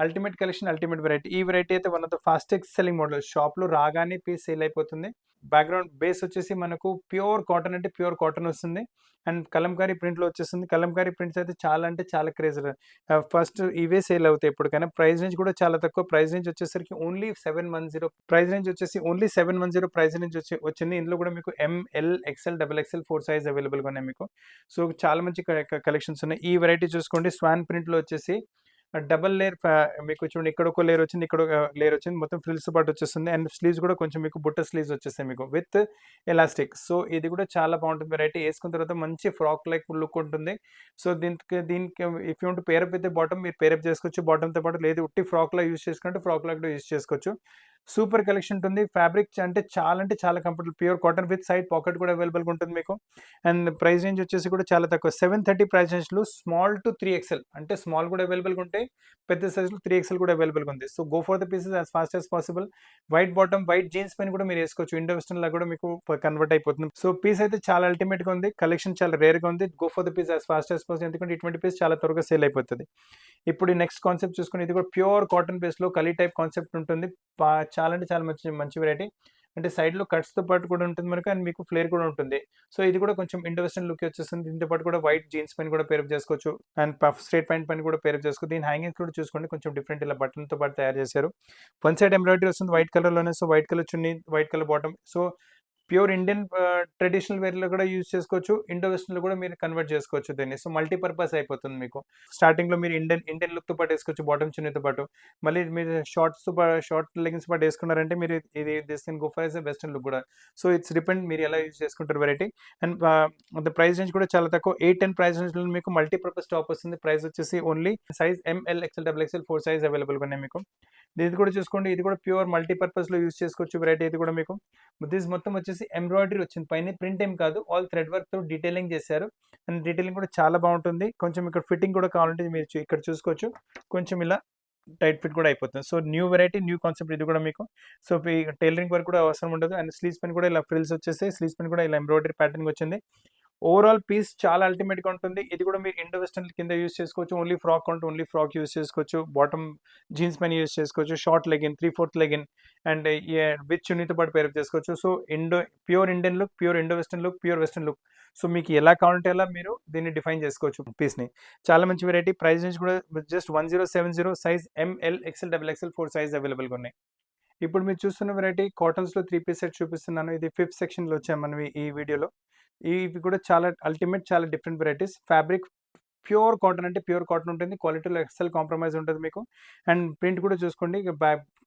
Ultimate collection, ultimate variety. ఈ వెరైటీ అయితే one of the fastest selling model. షాప్లో రాగానే పీస్ సేల్ అయిపోతుంది. బ్యాక్గ్రౌండ్ బేస్ వచ్చేసి మనకు ప్యూర్ కాటన్ అంటే ప్యూర్ కాటన్ వస్తుంది. అండ్ కలంకారీ ప్రింట్లో వచ్చేస్తుంది. కలంకారీ ప్రింట్స్ అయితే చాలా అంటే చాలా క్రేజ్. ఫస్ట్ ఇవే సేల్ అవుతాయి ఎప్పటికైనా. ప్రైస్ రేంజ్ కూడా చాలా తక్కువ. ప్రైస్ రేంజ్ వచ్చేసరికి ఓన్లీ 710. ప్రైస్ రేంజ్ వచ్చేసి ఓన్లీ 710 ప్రైస్ రేంజ్ వచ్చింది. ఇందులో కూడా మీకు ML XL XXL 4 సైజ్ అవైలబుల్గా ఉన్నాయి మీకు. సో చాలా మంచి కలెక్షన్స్ ఉన్నాయి. ఈ వెరైటీ చూసుకోండి. స్వాన్ ప్రింట్లో వచ్చేసి డబల్ లేయర్ మీకు చూడండి. ఇక్కడ ఒక లేయర్ వచ్చింది, ఇక్కడ ఒక లేయర్ వచ్చింది. మొత్తం ఫ్రిల్స్ పాటు వచ్చేస్తుంది. అండ్ స్లీవ్స్ కూడా కొంచెం మీకు బుట్ట స్లీవ్స్ వచ్చేస్తాయి మీకు విత్ ఎలాస్టిక్. సో ఇది కూడా చాలా బాగుంటుంది వెరైటీ. వేసుకున్న తర్వాత మంచి ఫ్రాక్ లైక్ లుక్ ఉంటుంది. సో దీనికి ఇఫ్ యూ వాంట్ పేరప్ అయితే బాటమ్ మీరు పేరప్ చేసుకోవచ్చు బాటమ్తో పాటు. లేదు ఉట్టి ఫ్రాక్లా యూస్ చేసుకుంటే ఫ్రాక్లా కూడా యూస్ చేసుకోవచ్చు. సూపర్ కలెక్షన్ ఉంటుంది. ఫ్యాబ్రిక్ అంటే చాలా comfortable pure cotton with side pocket కూడా అవైలబుల్గా ఉంటుంది మీకు. అండ్ ప్రైస్ రేంజ్ వచ్చేసి కూడా చాలా తక్కువ. 730 ప్రైస్ రేంజ్లో స్మాల్ టు 3XL అంటే స్మాల్ కూడా అవైలబుల్గా ఉంటాయి, పెద్ద సైజులో 3XL కూడా అవైలబుల్గా ఉంది. So go for the pieces as fast as possible. White bottom white jeans పైన కూడా మీరు వేసుకోవచ్చు. ఇండో వెస్టర్న్ లా కూడా మీకు కన్వర్ట్ అయిపోతుంది. సో పీస్ అయితే చాలా అల్టిమేట్గా ఉంది. కలెక్షన్ చాలా రేర్గా ఉంది. Go for the piece as fast as possible. ఎందుకంటే ఇటువంటి పీస్ చాలా త్వరగా సేల్ అయిపోతుంది. ఇప్పుడు నెక్స్ట్ కాన్సెప్ట్ చూసుకుని ఇది కూడా ప్యూర్ కాటన్ బేస్లో కలీ టైప్ కాన్సెప్ట్ ఉంటుంది. చాలా అంటే చాలా మంచి వెరైటీ. అంటే సైడ్లో కట్స్తో పాటు కూడా ఉంటుంది మనకు. అండ్ మీకు ఫ్లేర్ కూడా ఉంటుంది. సో ఇది కూడా కొంచెం ఇండో వెస్టర్న్ లుక్ వచ్చేస్తుంది. దీంతో పాటు కూడా వైట్ జీన్స్ పైన కూడా పేరప్ చేసుకోవచ్చు. అండ్ పఫ్ స్ట్రేట్ ప్యాంట్ పైన కూడా పేరప్ చేసుకోవచ్చు. దీని హ్యాంగింగ్స్ కూడా చూసుకోండి కొంచెం డిఫరెంట్ ఇలా బటన్తో పాటు తయారు చేశారు. వన్ సైడ్ ఎంబ్రాయిడరీ వస్తుంది వైట్ కలర్లోనే. So white colour chunni, white colour bottom. So pure Indian traditional వేర్లో కూడా యూజ్ చేసుకోవచ్చు. ఇండో వెస్టర్న్లో కూడా మీరు కన్వర్ట్ చేసుకోవచ్చు దీన్ని. సో మల్టీపర్పస్ అయిపోతుంది మీకు. స్టార్టింగ్లో మీరు ఇండియన్ లుక్తో పాటు వేసుకోవచ్చు బాటమ్ చున్నీతో పాటు. మళ్ళీ మీరు షార్ట్ లెగిన్స్ పాటు వేసుకున్నారంటే మీరు this can go for as western look కూడా. సో ఇట్స్ డిపెండ్ మీరు ఎలా యూజ్ చేసుకుంటారు variety. And the price range కూడా చాలా తక్కువ. 810 ప్రైస్ రేంజ్లో మీకు మల్టీపర్పస్ టాప్ వస్తుంది. ప్రైస్ వచ్చేసి only size ML XL XXL 4 size అవైలబుల్గా ఉన్నాయి మీకు. ఇది కూడా చూసుకోండి. ఇది కూడా ప్యూర్ మల్టీపర్పస్లో యూజ్ చేసుకోవచ్చు వెరైటీ. ఇది కూడా మీకు దిస్ మొత్తం వచ్చేసి వచ్చేసి ఎంబ్రాయిడరీ వచ్చింది పైన, ప్రింట్ ఏం కాదు, ఆల్ థ్రెడ్ వర్క్తో డీటెయిలింగ్ చేశారు. అండ్ డీటెయిలింగ్ కూడా చాలా బాగుంటుంది. కొంచెం ఇక్కడ ఫిట్టింగ్ కూడా కావాలంటే మీరు ఇక్కడ చూసుకోవచ్చు, కొంచెం ఇలా టైట్ ఫిట్ కూడా అయిపోతుంది. So new variety, new concept ఇది కూడా మీకు. సో టైలరింగ్ వర్క్ కూడా అవసరం ఉండదు. అండ్ స్లీవ్స్ పైన కూడా ఇలా ఫ్రిల్స్ వచ్చేసాయి, స్లీవ్స్ పైన కూడా ఇలా ఎంబ్రాయిడరీ ప్యాటర్న్ వచ్చింది. ఓవరాల్ పీస్ చాలా అల్టిమేట్గా ఉంటుంది. ఇది కూడా మీరు ఇండో వెస్టర్న్ కింద యూస్ చేసుకోవచ్చు. ఓన్లీ ఫ్రాక్ ఉంటే ఓన్లీ ఫ్రాక్ యూస్ చేసుకోవచ్చు. బాటమ్ జీన్స్ పైన యూస్ చేసుకోవచ్చు. Short legging, 3/4 legging and with చున్నీతో పాటు పేరప్ చేసుకోవచ్చు. So pure Indian look, pure Indo western look, pure western look. So మీకు ఎలా కావాలంటే అలా మీరు దీన్ని డిఫైన్ చేసుకోవచ్చు పీస్ని. చాలా మంచి వెరైటీ. ప్రైస్ రేంజ్ కూడా just 1070, size ML, XL, XXL 4 size అవైలబుల్గా ఉన్నాయి. ఇప్పుడు మీరు చూస్తున్న వెరైటీ కాటన్స్లో 3 పీస్ సెట్ చూపిస్తున్నాను. ఇది 5th సెక్షన్లో వచ్చాం మనం ఈ వీడియోలో. ఇవి కూడా చాలా అల్టిమేట్, చాలా different varieties. Fabric pure cotton అంటే ప్యూర్ కాటన్ ఉంటుంది. క్వాలిటీలో ఎక్సెల్ కాంప్రమైజ్ ఉంటుంది మీకు. అండ్ ప్రింట్ కూడా చూసుకోండి,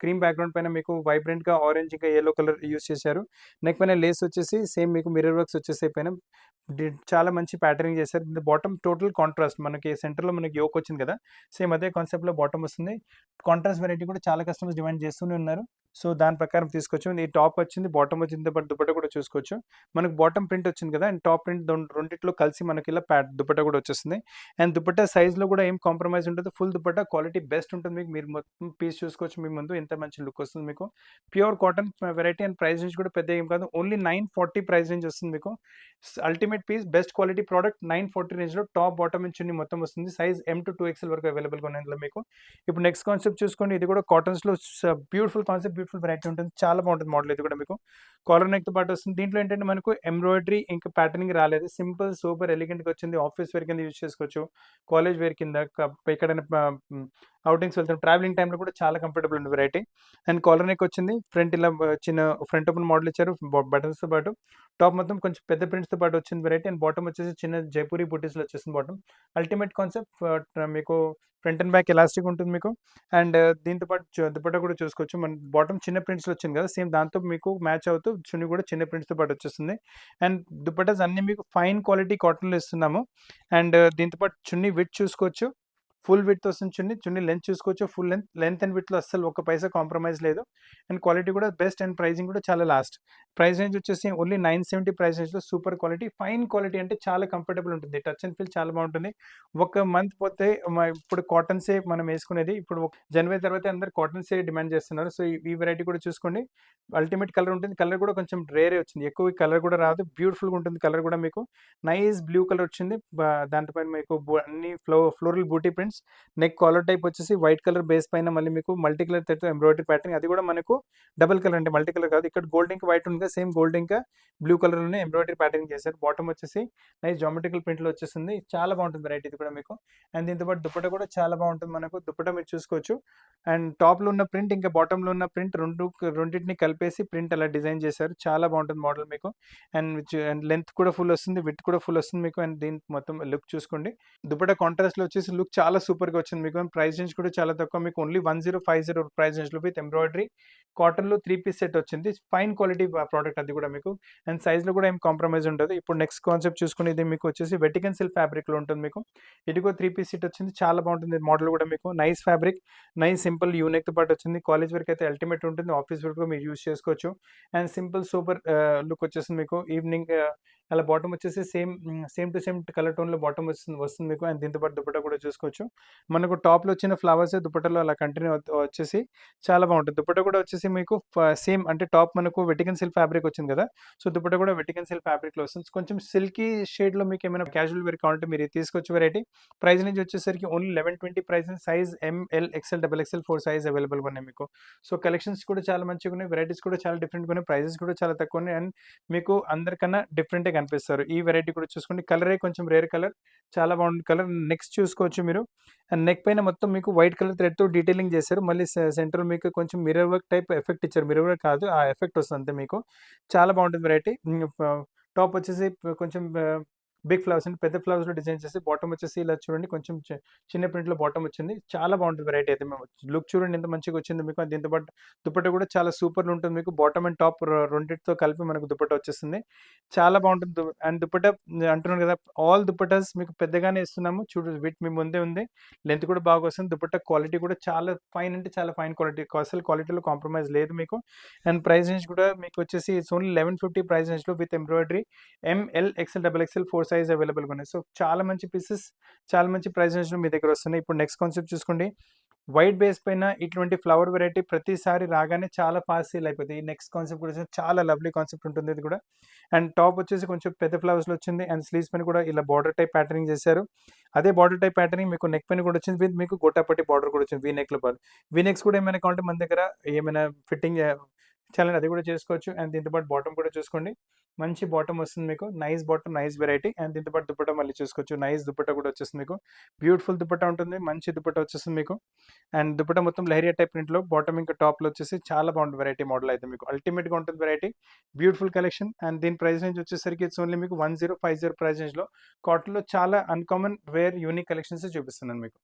క్రీమ్ బ్యాక్గ్రౌండ్ పైన మీకు వైబ్రెంట్గా ఆరెంజ్ ఇంకా ఎల్లో కలర్ యూస్ చేశారు. నెక్ పైన లేస్ వచ్చేసి సేమ్ మీకు మిర్రర్ వర్క్స్ వచ్చేసి పైన చాలా మంచి ప్యాటర్నింగ్ చేశారు. బాటమ్ టోటల్ కాంట్రాస్ట్, మనకి సెంటర్లో మనకి యోక్ వచ్చింది కదా, సేమ్ అదే కాన్సెప్ట్లో బాటమ్ వస్తుంది. కాంట్రాస్ట్ వెరైటీ కూడా చాలా కస్టమర్స్ డిమాండ్ చేస్తూనే ఉన్నారు. సో దాని ప్రకారం తీసుకొచ్చు. ఈ టాప్ వచ్చింది, బాటమ్ వచ్చింది, బట్ దుపట్ట కూడా చూసుకోవచ్చు. మనకు బాటమ్ ప్రింట్ వచ్చింది కదా, అండ్ టాప్ ప్రింట్ రెండిట్లో కలిసి మనకి ఇలా దుపట్ట కూడా వచ్చేస్తుంది. అండ్ దుపట్ట సైజ్లో కూడా ఏం కాంప్రమైజ్ ఉంటుంది. ఫుల్ దుపట్ట క్వాలిటీ బెస్ట్ ఉంటుంది మీకు. మీరు మొత్తం పీస్ చూసుకోవచ్చు మీ ముందు, ఎంత మంచి లుక్ వస్తుంది మీకు. Pure cotton variety. And price range కూడా పెద్ద ఏం కాదు, ఓన్లీ 940 ప్రైస్ రేంజ్ వస్తుంది మీకు. Ultimate piece, best quality product. 940 రేంజ్లో టాప్ బాటమ్ చున్నీ మొత్తం వస్తుంది. సైజ్ M to 2XL వరకు అవైలబుల్గా ఉన్నాయి మీకు. ఇప్పుడు నెక్స్ట్ కాన్సెప్ట్ చూసుకోండి. ఇది కూడా కాటన్స్లో బ్యూటిఫుల్ కాన్సెప్ట్, బ్యూటిఫుల్ వెరైటీ ఉంటుంది. చాలా బాగుంటుంది మోడల్. ఇది కూడా మీకు కాలర్ నెక్తో పాటు వస్తుంది. దీంట్లో ఏంటంటే మనకు ఎంబ్రాయిడరీ ఇంకా ప్యాటర్నింగ్ రాలేదు. సింపుల్ సూపర్ ఎలిగెంట్గా వచ్చింది. ఆఫీస్ వేర్ కింద యూజ్ చేసుకోవచ్చు, కాలేజ్ వేర్ కింద, ఎక్కడైనా అవుటింగ్స్ వెళ్తాం, ట్రావెలింగ్ టైంలో కూడా చాలా కంఫర్టబుల్ ఉంది వెరైటీ. అండ్ కాలర్ నెక్ వచ్చింది. ఫ్రంట్ ఇలా చిన్న ఫ్రంట్ ఓపెన్ మోడల్ ఇచ్చారు బటన్స్తో పాటు. టాప్ మొత్తం కొంచెం పెద్ద ప్రింట్స్తో పాటు వచ్చింది వెరైటీ. అండ్ బాటమ్ వచ్చేసి చిన్న జైపూరి బుటీస్లో వచ్చేసింది బాటమ్. Ultimate concept. మీకు ఫ్రంట్ అండ్ బ్యాక్ ఎలాస్టిక్ ఉంటుంది మీకు. అండ్ దీంతో పాటు దుపట్టా కూడా చూసుకోవచ్చు. మన బాటమ్ చిన్న ప్రింట్స్లో వచ్చింది కదా, సేమ్ దాంతో మీకు మ్యాచ్ అవుతూ చున్నీ కూడా చిన్న ప్రింట్స్తో పాటు వచ్చేస్తుంది. అండ్ దుపట్టాస్ అన్ని మీకు ఫైన్ క్వాలిటీ కాటన్లో ఇస్తున్నాము. అండ్ దీంతో పాటు చున్నీ విత్ చూసుకోవచ్చు, ఫుల్ విడ్త్ వస్తుంది చున్నీ లెంత్ చూసుకోవచ్చు. ఫుల్ లెంత్ అండ్ విడ్త్లో అస్సలు ఒక పైసా కాంప్రమైజ్ లేదు. అండ్ క్వాలిటీ కూడా బెస్ట్. అండ్ ప్రైజింగ్ కూడా చాలా లాస్ట్. ప్రైస్ రేంజ్ వచ్చేసి ఓన్లీ 970 ప్రైస్ రేంజ్లో సూపర్ క్వాలిటీ, ఫైన్ క్వాలిటీ. అంటే చాలా కంఫర్టబుల్ ఉంటుంది, టచ్ అండ్ ఫీల్ చాలా బాగుంటుంది. ఒక మంత్ పోతే ఇప్పుడు కాటన్సే మనం వేసుకునేది. ఇప్పుడు జనవరి తర్వాత అందరు కాటన్సే డిమాండ్ చేస్తున్నారు. సో ఈ వెరైటీ కూడా చూసుకోండి. అల్టిమేట్ కలర్ ఉంటుంది. కలర్ కూడా కొంచెం రేరే వచ్చింది, ఎక్కువ కలర్ కూడా రాదు. బ్యూటిఫుల్గా ఉంటుంది కలర్ కూడా మీకు. నైస్ బ్లూ కలర్ వచ్చింది. దాంట్లోపైన మీకు అన్ని ఫ్లోరల్ బూటీ ప్రింట్స్. నెక్ కాలర్ టైప్ వచ్చేసి వైట్ కలర్ బేస్ పైన మళ్ళీ మీకు మల్టీ కలర్ తో ఎంబ్రాయిడరీ ప్యాటర్న్. అది కూడా మనకు డబుల్ కలర్, అంటే మల్టీ కలర్ కాదు. ఇక్కడ గోల్డ్ ఇంకా వైట్ ఉంది, సేమ్ గోల్డ్ ఇంకా బ్లూ కలర్ లోనే ఎంబ్రాయిడరీ ప్యాటర్న్ చేశారు. బాటమ్ వచ్చేసి నైస్ జామెట్రికల్ ప్రింట్ లో వచ్చేసింది. చాలా బాగుంటుంది వెరైటీ ఇది కూడా మీకు. అండ్ దీంతో పాటు దుపట్టా కూడా చాలా బాగుంటుంది మనకు. దుపట్టా మీరు చూసుకోవచ్చు. అండ్ టాప్ లో ఉన్న ప్రింట్ ఇంకా బాటమ్ లో ఉన్న ప్రింట్ రెండింటిని కలిపేసి ప్రింట్ అలా డిజైన్ చేశారు. చాలా బాగుంటుంది మోడల్ మీకు. అండ్ లెంత్ కూడా ఫుల్ వస్తుంది, విడ్త్ కూడా ఫుల్ వస్తుంది మీకు. అండ్ దీని మొత్తం లుక్ చూసుకోండి. దుపట్టా కాంట్రాస్ట్ లో వచ్చేసి లుక్ చాలా సూపర్ గా వచ్చింది మీకు. ప్రైస్ రేంజ్ కూడా చాలా తక్కువ మీకు, ఓన్లీ 1050 ప్రైస్ రేంజ్ లో విత్ ఎంబ్రాయిడరీ కాటన్ లో 3 పీస్ సెట్ వచ్చింది. ఫైన్ క్వాలిటీ ప్రోడక్ట్ అది కూడా మీకు. అండ్ సైజ్ లో కూడా ఏం కాంప్రమైజ్ ఉండదు. ఇప్పుడు నెక్స్ట్ కాన్సెప్ట్ చూసుకుని, ఇది మీకు వచ్చేసి వెటికన్ సిల్క్ ఫ్యాబ్రిక్ లో ఉంటుంది మీకు. ఇది కూడా 3 పీస్ సెట్ వచ్చింది. చాలా బాగుంటుంది మోడల్ కూడా మీకు. Nice fabric, nice simple unique తో పాటు వచ్చింది. కాలేజ్ వర్క్ అయితే అల్టిమేట్ ఉంటుంది, ఆఫీస్ వర్క్ కూడా మీరు యూస్ చేసుకోవచ్చు. అండ్ సింపుల్ సూపర్ లుక్ వచ్చేసింది మీకు. ఈవినింగ్ అలా బాటమ్ వచ్చేసి same to same colour tone లో బాటమ్ వస్తుంది మీకు. అండ్ దీంతో పాటు దుపట్టా కూడా చూసుకోవచ్చు. మనకు టాప్ లో వచ్చిన ఫ్లవర్స్ దుపట్టాలో అలా కంటిన్యూ వచ్చేసి చాలా బాగుంటుంది. దుపట్టా కూడా వచ్చేసి మీకు సేమ్, అంటే టాప్ మనకు వెటికన్ సిల్క్ ఫ్యాబ్రిక్ వచ్చింది కదా, సో దుపట్టా కూడా వెటికన్ సిల్క్ ఫ్యాబ్రిక్ లో వస్తుంది. కొంచెం సిల్కీ షేడ్ లో మీకు ఏమైనా క్యాజువల్ వేర్ కావాలంటే మీరు తీసుకోవచ్చు వెరైటీ. ప్రైస్ నుంచి వచ్చేసరికి only 1120 price. Size ML, XL, XXL 4 size available ఉన్నాయి మీకు. సో కలెక్షన్స్ కూడా చాలా మంచిగా ఉన్నాయి, వెరైటీస్ కూడా చాలా డిఫరెంట్గా ఉన్నాయి, ప్రైజెస్ కూడా చాలా తక్కువ ఉన్నాయి. అండ్ మీకు అందరికన్నా డిఫరెంట్గా కనిపిస్తారు. ఈ వెరైటీ కూడా చూసుకోండి. కలరే కొంచెం రేర్ కలర్, చాలా బాగుంది కలర్. నెక్స్ట్ చూసుకోవచ్చు మీరు. అండ్ నెక్ పైన మొత్తం మీకు వైట్ కలర్ థ్రెడ్ తో డీటెయిలింగ్ చేశారు. మళ్ళీ సెంటర్ మీకు కొంచెం మిర్రర్ వర్క్ టైప్ ఎఫెక్ట్ ఇచ్చారు. మిర్రర్ వర్క్ కాదు, ఆ ఎఫెక్ట్ వస్తుంది అంతే మీకు. చాలా బాగుంటుంది వెరైటీ. టాప్ వచ్చేసి కొంచెం బిగ్ ఫ్లవర్స్ అండి, పెద్ద ఫ్లవర్స్లో డిజైన్ చేసి బాటమ్ వచ్చేసి ఇలా చూడండి కొంచెం చిన్న ప్రింట్లో బాటమ్ వచ్చింది. చాలా బాగుంటుంది వెరైటీ అయితే. మేము లుక్ చూడండి ఎంత మంచిగా వచ్చింది మీకు. దీంతో పాటు దుపట్టా కూడా చాలా సూపర్లు ఉంటుంది మీకు. బాటమ్ అండ్ టాప్ రెండింటితో కలిపి మనకు దుపట్టా వచ్చేస్తుంది. చాలా బాగుంటుంది. అండ్ దుపట్టా అంటున్నాను కదా, ఆల్ దుపట్టాస్ మీకు పెద్దగానే ఇస్తున్నాము. చూడు వీటి మీ ముందే ఉంది. లెంత్ కూడా బాగా వస్తుంది. దుపట్టా క్వాలిటీ కూడా చాలా ఫైన్ అంటే చాలా ఫైన్ క్వాలిటీ. అసలు క్వాలిటీలో కాంప్రమైజ్ లేదు మీకు. అండ్ ప్రైస్ రేంజ్ కూడా మీకు వచ్చేసి ఇట్స్ ఓన్లీ 1150 ప్రైస్ రేంజ్లో with embroidery. ML XL double XL 4 size అవైలబుల్గా ఉన్నాయి. సో చాలా మంచి పీసెస్, చాలా మంచి ప్రైస్ రేంజ్లో మీ దగ్గర వస్తున్నాయి. ఇప్పుడు నెక్స్ట్ కాన్సెప్ట్ చూసుకోండి. వైట్ బేస్ పైన ఇటువంటి ఫ్లవర్ వెరైటీ ప్రతిసారి రాగానే చాలా ఫాస్ట్ సేల్ అయిపోతుంది. ఈ నెక్స్ట్ కాన్సెప్ట్ కూడా చాలా లవ్లీ కాన్సెప్ట్ ఉంటుంది ఇది కూడా. అండ్ టాప్ వచ్చేసి కొంచెం పెద్ద ఫ్లవర్స్లో వచ్చింది. అండ్ స్లీవ్స్ పైన కూడా ఇలా బార్డర్ టైప్ ప్యాటర్నింగ్ చేశారు. అదే బార్డర్ టైప్ ప్యాటర్నింగ్ మీకు నెక్ పైన కూడా వచ్చింది. విత్ మీకు గోటాపట్టి బార్డర్ కూడా వచ్చింది వీ నెక్లో. వీ నెక్స్ కూడా ఏమైనా కావాలంటే మన దగ్గర ఏమైనా ఫిట్టింగ్ చాలా అది కూడా చేసుకోవచ్చు. అండ్ దీంతో పాటు బాటమ్ కూడా చూసుకోండి. మంచి బాటమ్ వస్తుంది మీకు. Nice bottom, nice variety. And దీంతో పాటు దుపట్టా మళ్ళీ చూసుకోవచ్చు. నైస్ దుపట్టా కూడా వచ్చేస్తుంది మీకు. బ్యూటిఫుల్ దుపట్టా ఉంటుంది. మంచి దుపట్టా వచ్చేస్తుంది మీకు. అండ్ దుపట్టా మొత్తం లహరియా టైప్ ప్రింట్లో, బాటమ్ ఇంకా టాప్లో వచ్చేసి చాలా బాగుంటుంది వెరైటీ మోడల్ అయితే మీకు. అల్టిమేట్గా ఉంటుంది వెరైటీ. Beautiful collection. అండ్ దీని ప్రైస్ రేంజ్ వచ్చేసరికి ఇట్స్ ఓన్లీ మీకు 1050 ప్రైస్ రేంజ్లో కాటన్లో చాలా అన్కామన్ వేర్ యూనిక్ కలెక్షన్స్ చూపిస్తున్నాను మీకు.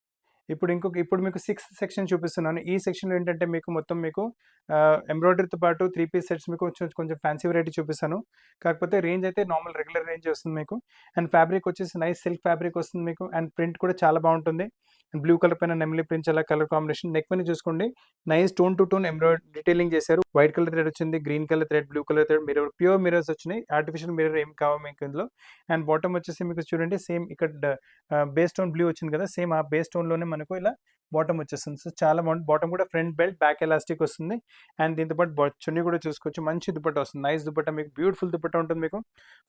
ఇప్పుడు మీకు సిక్స్త్ సెక్షన్ చూపిస్తున్నాను. ఈ సెక్షన్లో ఏంటంటే మీకు మొత్తం మీకు ఎంబ్రాయిడరీతో పాటు 3 పీస్ సెట్స్ మీకు కొంచెం ఫ్యాన్సీ వెరైటీ చూపిస్తాను. కాకపోతే రేంజ్ అయితే నార్మల్ రెగ్యులర్ రేంజ్ వస్తుంది మీకు. అండ్ ఫ్యాబ్రిక్ వచ్చేసి నైస్ సిల్క్ ఫ్యాబ్రిక్ వస్తుంది మీకు. అండ్ ప్రింట్ కూడా చాలా బాగుంటుంది. బ్లూ కలర్ పైన నెమిలి ప్రింట్స్ అలా కలర్ కాంబినేషన్. నెక్ పైన చూసుకోండి nice tone to tone embroidery detailing చేశారు. వైట్ కలర్ థ్రెడ్ వచ్చింది, green colour thread, blue colour thread, mirror, pure mirrors వచ్చినాయి. ఆర్టిఫిషియల్ మిర్రర్ ఏం కావాలి మీకు ఇందులో. అండ్ బాటమ్ వచ్చేసి మీకు చూడండి సేమ్ ఇక్కడ బేస్ టోన్ బ్లూ వచ్చింది కదా, సేమ్ ఆ బేస్ టోన్లోనే మనకు ఇలా బాటమ్ వచ్చేస్తుంది. సో చాలా బాగుంది. బాటమ్ కూడా ఫ్రంట్ బెల్ట్, బ్యాక్ ఎలాస్టిక్ వస్తుంది. అండ్ దీంతో పాటు చున్నీ కూడా చూసుకోవచ్చు. మంచి దుపట్టా వస్తుంది. నైస్ దుపట్టా మీకు. బ్యూటిఫుల్ దుపట్టా ఉంటుంది మీకు.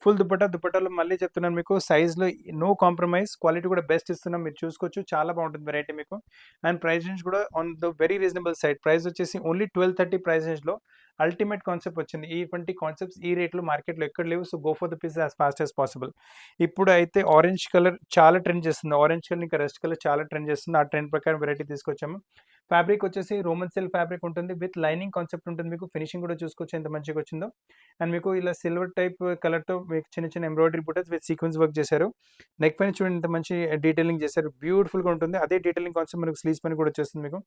ఫుల్ దుపట్టాలో మళ్ళీ చెప్తున్నాను మీకు సైజ్లో నో కాంప్రమైజ్. క్వాలిటీ కూడా బెస్ట్ ఇస్తున్నాం, మీరు చూసుకోవచ్చు. చాలా బాగుంటుంది వెరైటీ మీకు. అండ్ ప్రైస్ రేంజ్ కూడా on the very reasonable side. Price వచ్చేసి ఓన్లీ 1230 ప్రైస్ రేంజ్లో అల్టిమేట్ కాన్సెప్ట్ వచ్చింది. ఇటువంటి కాన్సెప్ట్స్ ఈ రేట్లో మార్కెట్లో ఎక్కడ లేవు. So go for the piece as fast as possible. ఇప్పుడు అయితే ఆరెంజ్ కలర్ చాలా ట్రెండ్ చేస్తుంది. ఆరెంజ్ కలర్ ఇంకా రెస్ట్ కలర్ చాలా ట్రెండ్ చేస్తుంది. ఆ ట్రెండ్ ప్రకారం వెరైటీ తీసుకొచ్చాము. ఫ్యాబ్రిక్ వచ్చేసి రోమన్ సిల్క్ ఫ్యాబ్రిక్ ఉంటుంది. విత్ లైనింగ్ కాన్సెప్ట్ ఉంటుంది మీకు. ఫినిషింగ్ కూడా చూసుకోవచ్చు ఎంత మంచిగా వచ్చిందో. అండ్ మీకు ఇలా సిల్వర్ టైప్ కలర్తో మీకు చిన్న చిన్న ఎంబ్రాయిడరీ బుటన్స్ విత్ సీక్వెన్స్ వర్క్ చేశారు. నెక్ పైన చూడండి ఎంత మంచి డీటెయిలింగ్ చేశారు. బ్యూటిఫుల్గా ఉంటుంది. అదే డీటెయిలింగ్ కాన్సెప్ట్ మనకు స్లీవ్స్ పైన కూడా వచ్చేస్తుంది మీకు.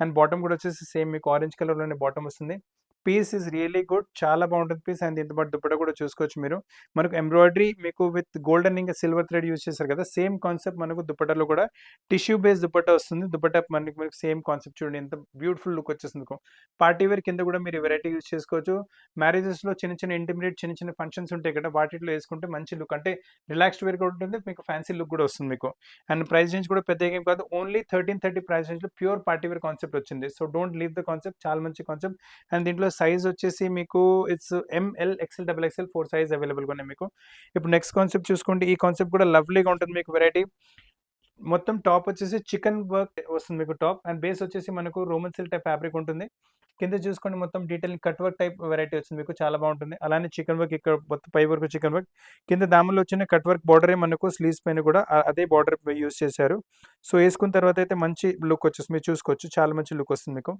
అండ్ బాటమ్ కూడా వచ్చేసి సేమ్ మీకు ఆరెంజ్ కలర్లోనే బాటమ్ వస్తుంది. Piece is really good. చాలా బాగుంటుంది పీస్. అండ్ దీంతో పాటు దుపట్టా కూడా చూసుకోవచ్చు మీరు. మనకు ఎంబ్రాయిడరీ మీకు విత్ గోల్డెన్ ఇంకా సిల్వర్ థ్రెడ్ యూజ్ చేశారు కదా, సేమ్ కాన్సెప్ట్ మనకు దుపట్టాలో కూడా టిష్యూ బేస్ దుపట్టా వస్తుంది. దుపట్టా మనకి సేమ్ కాన్సెప్ట్ చూడండి ఎంత బ్యూటిఫుల్ లుక్ వచ్చేస్తుంది మీకు. పార్టీ వేర్ కింద కూడా మీరు వెరైటీ యూజ్ చేసుకోవచ్చు. మ్యారేజెస్లో చిన్న చిన్న ఇంటిమేట్ చిన్న చిన్న ఫంక్షన్స్ ఉంటాయి కదా, వాటిలో వేసుకుంటే మంచి లుక్ అంటే రిలాక్స్డ్ వేర్ కూడా ఉంటుంది మీకు. ఫ్యాన్సీ లుక్ కూడా వస్తుంది మీకు. అండ్ ప్రైస్ రేంజ్ కూడా పెద్ద ఏం కాదు. ఓన్లీ 1330 ప్రైస్ రేంజ్లో ప్యూర్ పార్టీ వేర్ కాన్సెప్ట్ వచ్చింది. So don't leave the concept. చాలా మంచి కాన్సెప్ట్. అండ్ దీంట్లో సైజ్ వచ్చేసి మీకు it's ML XL double XL 4 size అవైలబుల్గా ఉన్నాయి మీకు. ఇప్పుడు నెక్స్ట్ కాన్సెప్ట్ చూసుకోండి. ఈ కాన్సెప్ట్ కూడా లవ్లీగా ఉంటుంది మీకు వెరైటీ. మొత్తం టాప్ వచ్చేసి చికెన్ వర్క్ వస్తుంది మీకు టాప్. అండ్ బేస్ వచ్చేసి మనకు రోమన్ సిల్క్ టైప్ ఫ్యాబ్రిక్ ఉంటుంది. కింద చూసుకోండి మొత్తం detailing cut work type variety వచ్చింది మీకు. చాలా బాగుంటుంది. అలానే చికెన్ వర్క్ ఇక్కడ మొత్తం పై వరకు చికెన్ వర్క్. కింద దామలో వచ్చిన కట్ వర్క్ బార్డరే మనకు స్లీవ్స్ పైన కూడా అదే బార్డర్ యూస్ చేశారు. సో వేసుకున్న తర్వాత అయితే మంచి లుక్ వచ్చేసి మీరు చూసుకోవచ్చు. చాలా మంచి లుక్ వస్తుంది మీకు.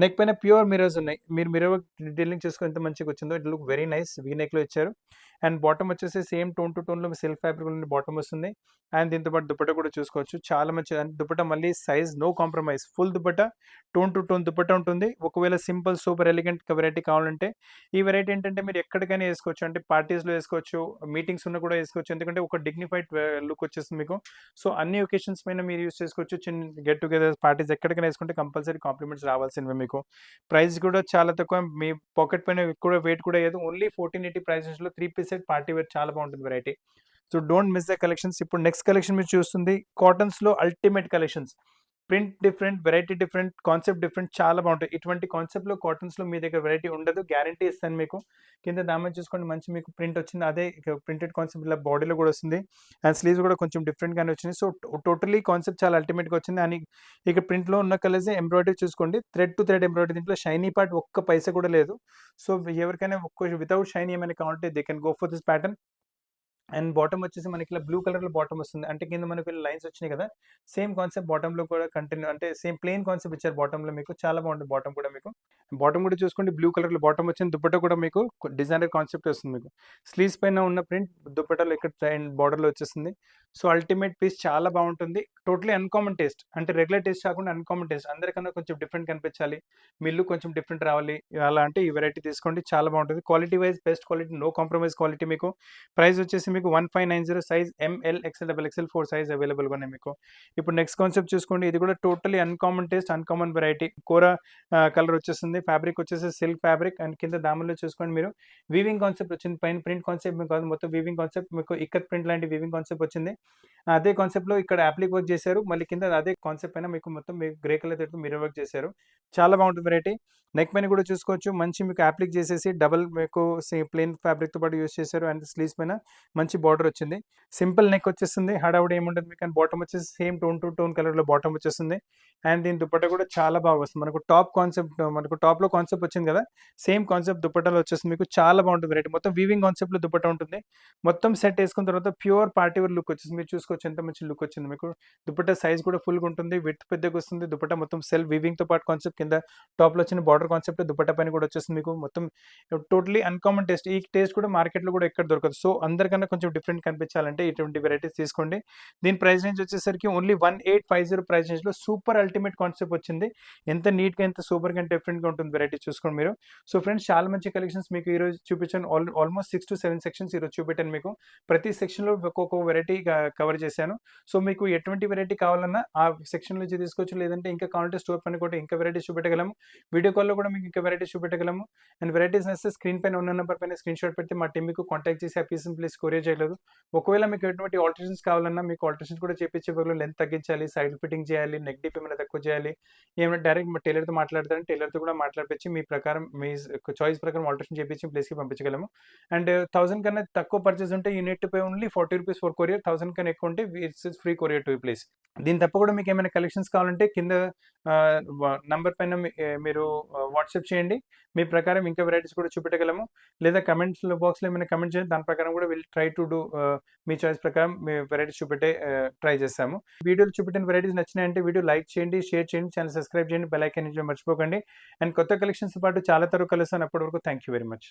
నెక్ పైన ప్యూర్ మిరర్స్ ఉన్నాయి. మీరు మిరర్ వర్క్ డీటెయిలింగ్ చేసుకుని ఎంత మంచిగా వచ్చిందో. It look very nice. V నెక్లో ఇచ్చారు. అండ్ బాటమ్ వచ్చేసి సేమ్ టోన్ టు టోన్లో సిల్క్ ఫ్యాబ్రిక్ నుండి బాటమ్ వస్తుంది. అండ్ దీంతో పాటు దుపట్టా కూడా చూసుకోవచ్చు. చాలా మంచి. అండ్ దుపట్టా మళ్ళీ size no compromise. Full dupatta, tone to tone dupatta ఉంటుంది. ఒకవేళ సింపుల్ సూపర్ ఎలిగెంట్ వెరైటీ కావాలంటే ఈ వెరైటీ ఏంటంటే మీరు ఎక్కడికైనా వేసుకోవచ్చు. అంటే పార్టీస్లో వేసుకోవచ్చు, మీటింగ్స్ ఉన్న కూడా వేసుకోవచ్చు. ఎందుకంటే ఒక డిగ్నిఫైడ్ లుక్ వచ్చేస్తుంది మీకు. సో అన్ని ఒకేషన్స్ పైన మీరు యూస్ చేసుకోవచ్చు. చిన్న గెట్ టుగెదర్ పార్టీస్ ఎక్కడికైనా వేసుకుంటే కంపల్సరీ కాంప్లిమెంట్స్ రావాల్సినవి మీకు. ప్రైస్ కూడా చాలా తక్కువ. మీ పాకెట్ పైన కూడా వెయిట్ కూడా ఏదో ఓన్లీ 1480 ప్రైసెస్లో 3 పీస్ సెట్ పార్టీ వేర్ చాలా బాగుంటుంది variety. So don't miss the collections. ఇప్పుడు నెక్స్ట్ కలెక్షన్ మీరు చూస్తుంది కాటన్స్లో ultimate collections. Print different, variety different, concept different, చాలా బాగుంటాయి. ఇటువంటి కాన్సెప్ట్లో కాటన్స్లో మీ దగ్గర వెరైటీ ఉండదు, గ్యారంటీ ఇస్తాను మీకు. కింద దామని చూసుకోండి మంచి మీకు ప్రింట్ వచ్చింది. అదే ప్రింటెడ్ కాన్సెప్ట్ ఇలా బాడీలో కూడా వస్తుంది. అండ్ స్లీవ్స్ కూడా కొంచెం డిఫరెంట్గానే వచ్చింది. సో టోటలీ కాన్సెప్ట్ చాలా అల్టిమేట్గా వచ్చింది. అని ఇక ప్రింట్లో ఉన్న కలర్స్ ఎంబ్రాయిడరీ చూసుకోండి. Thread to thread embroidery. దీంట్లో షైనీ పార్ట్ ఒక్క పైసా కూడా లేదు. సో ఎవరికైనా ఒక్క వితౌట్ షైనీ ఏమైనా కావాలంటే they can go for this pattern. And bottom వచ్చేసి మనకి ఇలా బ్లూ కలర్‌లో బాటమ్ వస్తుంది. అంటే కింద మనకు ఇలా లైన్స్ వచ్చినాయి కదా! సేమ్ కాన్సెప్ట్ బాటమ్‌లో కూడా కంటిన్యూ అంటే సేమ్ ప్లెయిన్ కాన్సెప్ట్ ఇచ్చారు బాటమ్‌లో మీకు. చాలా బాగుంటుంది బాటమ్ కూడా మీకు. బాటమ్ కూడా చూసుకోండి బ్లూ కలర్‌లో బాటమ్ వచ్చింది. దుపట్టా కూడా మీకు డిజైనర్ కాన్సెప్ట్ వస్తుంది మీకు. స్లీవ్స్ పైన ఉన్న ప్రింట్ దుపట్టాలో ఇక్కడ అండ్ బార్డర్‌లో వచ్చేస్తుంది. సో, అల్టిమేట్ పీస్ చాలా బాగుంటుంది. Totally uncommon taste. అంటే రెగ్యులర్ టేస్ట్ కాకుండా అన్‌కామన్ టేస్ట్. అందరికన్నా కొంచెం డిఫరెంట్ కనిపించాలి. మీ లుక్ కొంచెం డిఫరెంట్ రావాలి. అలా అంటే ఈ వెరైటీ తీసుకోండి. చాలా బాగుంటుంది. Quality wise best quality, no compromise quality మీకు. ప్రైస్ వచ్చేసి మీకు 1590 size M L, XL, double XL 4 size అవైలబుల్‌గా ఉన్నాయి మీకు. ఇప్పుడు నెక్స్ట్ కాన్సెప్ట్ చూసుకోండి. ఇది కూడా totally uncommon taste, uncommon variety. కోరా కలర్ వచ్చేస్తుంది. ఫ్యాబ్రిక్ వచ్చేసి సిల్క్ ఫ్యాబ్రిక్ అండ్ కింద దామన్‌లో చూసుకోండి మీరు వీవింగ్ కాన్సెప్ట్ వచ్చింది. పైన ప్రింట్ కాన్సెప్ట్ మీకు కాదు, మొత్తం వీవింగ్ కాన్సెప్ట్ మీకు ఇక్కత్ ప్రింట్ లాంటి వీవింగ్ కాన్సెప్ట్ వచ్చింది. అదే కాన్సెప్ట్‌లో ఇక్కడ అప్లిక్ వర్క్ చేశారు. మళ్ళీ కింద అదే కాన్సెప్ట్ పైన మీకు మొత్తం మీకు గ్రే కలర్ థ్రెడ్‌తో మిర్రర్ వర్క్ చేశారు. చాలా బాగుంటుంది వెరైటీ. నెక్ పైన కూడా చూసుకోవచ్చు. మంచి మీకు అప్లిక్ చేసేసి డబుల్ మీకు ప్లెయిన్ ఫ్యాబ్రిక్‌తో పాటు యూజ్ చేశారు. అండ్ స్లీవ్స్ పైన మంచి బార్డర్ వచ్చింది. సింపుల్ నెక్ వచ్చేస్తుంది. హడావుడి ఏముండదు మీకు. అండ్ బాటమ్ వచ్చేసి సేమ్ టోన్ టు టోన్ కలర్‌లో బాటమ్ వచ్చేస్తుంది. అండ్ దీని దుపట్టా కూడా చాలా బాగా వస్తుంది. మనకు టాప్ కాన్సెప్ట్ మనకు టాప్‌లో కాన్సెప్ట్ వచ్చింది కదా! సేమ్ కాన్సెప్ట్ దుపట్టాలో వచ్చేస్తుంది మీకు. చాలా బాగుంటుంది వెరైటీ. మొత్తం వీవింగ్ కాన్సెప్ట్‌లో దుపట్టా ఉంటుంది. మొత్తం సెట్ ఏసుకున్న తర్వాత ప్యూర్ పార్టీ వేర్ లుక్ వచ్చేసింది. మీరు చూసుకోవచ్చు ఎంత మంచి లుక్ వచ్చింది మీకు. దుపట్టా సైజ్ కూడా ఫుల్‌గా ఉంటుంది. విడ్త్ పెద్దగా వస్తుంది. దుపట్టా మొత్తం సెల్ఫ్ వీవింగ్‌తో పాటు కాన్సెప్ట్ కింద టాప్‌లో వచ్చిన బార్డర్ కాన్సెప్ట్ దుపట్టా పైన కూడా వచ్చేస్తుంది మీకు. మొత్తం టోటల్లీ అన్‌కామన్ టేస్ట్. ఈ టేస్ట్ కూడా మార్కెట్‌లో కూడా ఎక్కడ దొరకదు. సో, అందరికన్నా కొంచెం డిఫరెంట్ కనిపించాలంటే ఇటువంటి వెరైటీస్ తీసుకోండి. దీని ప్రైస్ రేంజ్ వచ్చేసరికి ఓన్లీ 1850 ప్రైస్ రేంజ్‌లో సూపర్ అల్టిమేట్ కాన్సెప్ట్ వచ్చింది. ఎంత నీట్‌గా, ఎంత సూపర్‌గా, ఎంత డిఫరెంట్‌గా ఉంటుంది వెరైటీ చూసుకోండి మీరు. సో, ఫ్రెండ్స్ చాలా మంచి కలెక్షన్స్ మీకు ఈరోజు చూపించాను. ఆల్మోస్ట్ 6-7 సెక్షన్స్ ఈరోజు చూపెట్టాను మీకు. ప్రతి సెక్షన్‌లో ఒక్కొక్క వెరైటీ కవర్ చేశాను. సో, మీకు ఎటువంటి వెరైటీ కావాలన్నా ఆ సెక్షన్ నుంచి తీసుకోవచ్చు. లేదంటే ఇంకా కావాలంటే స్టోర్ పైన కూడా ఇంకా వెరైటీస్ చూపెట్టగలము. వీడియో కాల్‌లో కూడా మీకు ఇంకా వెరైటీస్ చూపెట్టగలము. అండ్ వెరైటీస్ నచ్చితే స్క్రీన్ పైన ఉన్న నంబర్ పైన స్క్రీన్‌షాట్ పెడితే మా టీమ్ మీకు కాంటాక్ట్ చేసి ఆ పీస్‌ని ప్లీజ్ కొరియర్ చేయగలదు. ఒకవేళ మీకు ఎటువంటి ఆల్టరేషన్స్ కావాలన్నా మీకు ఆల్టరేషన్స్ కూడా చేపించే లెంత్ తగ్గించాలి, సైడ్ ఫిట్టింగ్ చేయాలి, నెక్ డీప్ ఏమైనా తక్కువ చేయాలి. ఏమైనా డైరెక్ట్ మా టైలర్‌తో మాట్లాడతారంటే టైలర్‌తో కూడా మాట్లాడిపిచ్చి మీ ప్రకారం మీ చాయిస్ ప్రకారం ఆల్టరేషన్ చేపించి ప్లేస్‌కి పంపించగలము. అండ్ 1000 కన్నా తక్కువ పర్చేస్ ఉంటే you need to pay only ₹40 for courier. 1000 కన్నా ఎక్కువ ఉంటే it's free courier to your place. దీని తప్ప కూడా మీకు ఏమైనా కలెక్షన్స్ కావాలంటే కింద నంబర్ పైన మీరు వాట్సాప్ చేయండి. మీ ప్రకారం ఇంకా వెరైటీస్ కూడా చూపెట్టగలము. లేదా కమెంట్స్‌లో బాక్స్‌లో ఏమైనా కమెంట్ చేయండి. దాని ప్రకారం కూడా will try to do me choice ప్రకారం మీ వెరైటీస్ చూపెట్టే ట్రై చేస్తాము. వీడియోలో చూపెట్టిన వెరైటీస్ నచ్చినాయంటే వీడియో లైక్ చేయండి, షేర్ చేయండి, ఛానెల్ సబ్స్క్రైబ్ చేయండి, బెల్ ఐకాన్ మర్చిపోకండి. అండ్ కొత్త కలెక్షన్స్‌తో పాటు చాలా తరువాత కలుస్తాను. అప్పటి వరకు థాంక్ యూ వెరీ మచ్.